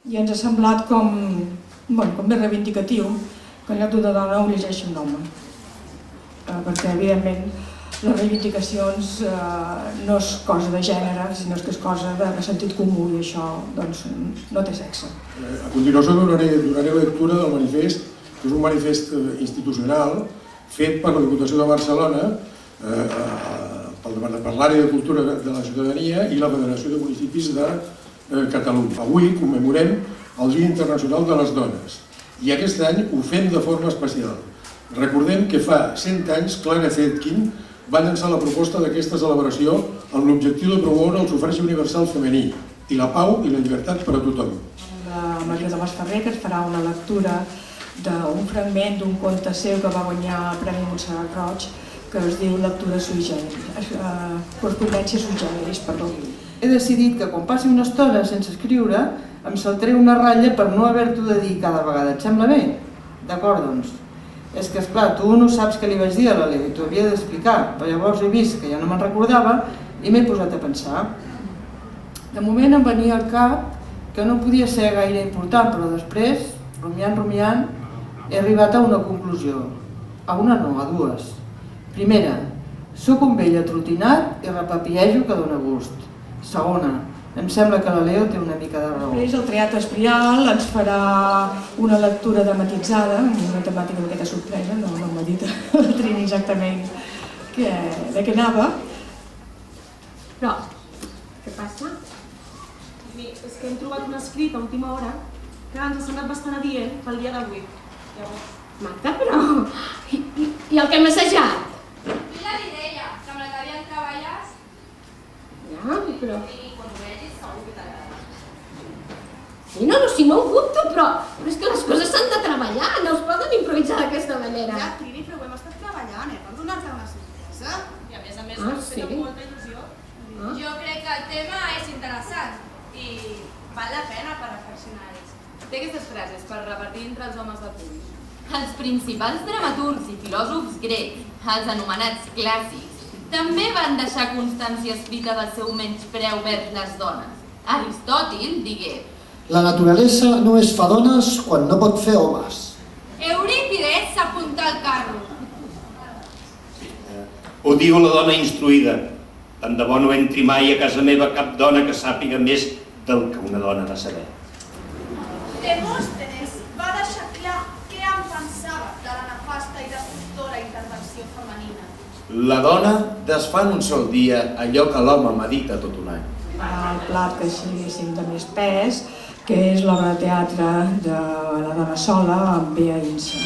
I ens ha semblat com més reivindicatiu que en lloc d'una dona ho llegeixi un home. Perquè, evidentment, les reivindicacions no és cosa de gènere, sinó que és cosa de sentit comú i això no té sexe. A continuació donaré lectura del manifest, que és un manifest institucional fet per la Diputació de Barcelona, per l'àrea de cultura de la ciutadania i la Federació de Municipis de Catalunya. Avui commemorem el Dia Internacional de les Dones i aquest any ho fem de forma especial. Recordem que fa 100 anys Clara Zetkin va llançar la proposta d'aquesta celebració amb l'objectiu de promoure el sufragi universal femení i la pau i la llibertat per a tothom. La Maria de Masferrer, que ens farà una lectura d'un fragment d'un conte seu que va guanyar el Premi Montserrat Roig, que es diu Lectura sui generis, correspondència sui generis, perdó. He decidit que quan passi una estona sense escriure em saltaré una ratlla per no haver-t'ho de dir cada vegada. Et sembla bé? D'acord, doncs. És que, esclar, tu no saps què li vaig dir a la Leo i t'ho havia d'explicar, però llavors he vist que ja no me'n recordava i m'he posat a pensar. De moment em venia al cap que no podia ser gaire important, però després, rumiant, he arribat a una conclusió. A una no, a dues. Primera, sóc un vell atrotinat i repapiejo que dóna gust. Segona, em sembla que la Leo té una mica de raó. Després el Teatre Esprial ens farà una lectura dramatitzada, amb una temàtica una miqueta sorpresa, no m'ha dit la Trini exactament de què anava. Però, què passa? És que hem trobat un escrit a última hora que ens ha semblat bastant adient pel dia d'avui. Magda, però... I el que hem assajat? I la d'Idea, que amb la que havien treballat... Ja, però... I quan ho vegis segur que t'agrada. Sí, no, no ho dubto, però és que les coses s'han de treballar, no es poden improvisar d'aquesta manera. Ja, Trini, però ho hem estat treballant, per donar-te una sorpresa. I a més, ho hem fet amb molta il·lusió. Jo crec que el tema és interessant i val la pena per reflexionar-hi. Té aquestes frases per repartir entre els homes de punt. Els principals dramaturgs i filòsofs grecs, els anomenats clàssics, també van deixar constància escrita del seu menyspreu vers les dones. Aristòtil digué: la naturalesa no es fa dones quan no pot fer homes. Eurípides s'apunta al carro. Odio la dona instruïda. Tant de bo no entri mai a casa meva cap dona que sàpiga més del que una dona ha de saber. Demòstenes va deixar clar què en pensava de la nefasta i destructora intervenció femenina. La dona desfà en un sol dia allò que l'home medita tot un any. El plat que així de més pes, que és l'obra de teatre de La dona sola amb Bea Insa.